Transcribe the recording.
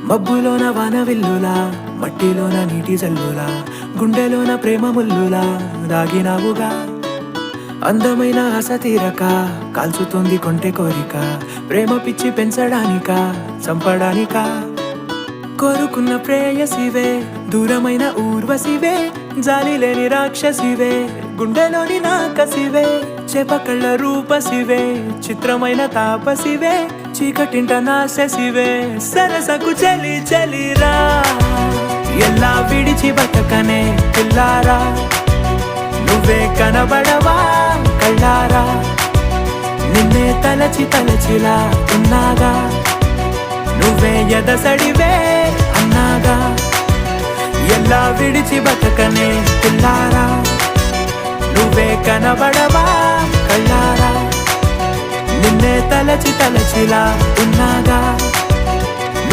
మబ్బులోన వానవిల్లులా, మట్టిలోన నీటి జల్లులా, గుండెలోన ప్రేమ ముల్లులా దాగినావుగా. అందమైన ఆశ తీరక కాల్చుతోంది కొంటె కోరిక, ప్రేమ పిచ్చి పెంచడానిక చంపడానిక. కోరుకున్న ప్రేయసివే, దూరమైన ఊర్వశివే, జాలి లేని రాక్షసివే, గుండెలోని నాకసివే, చేపకళ్ళ రూపసివే, చిత్రమైన తాపసివే, చీకటింట నాశసివే, సరసకు చలి చలిరా. ఎలా విడిచి బతకనే పిల్లారా, నువ్వే కనబడవా కళ్ళారా, నిన్నే తలచి తలచిలా ఉన్నాగా, నువ్వే ఎదసడివే అన్నాగా. ఎలా విడిచి బతకనే పిల్లారా, నువ్వే కనబడవా కళ్ళారా, నిన్నే తలచి తలచిలా ఉన్నాగా.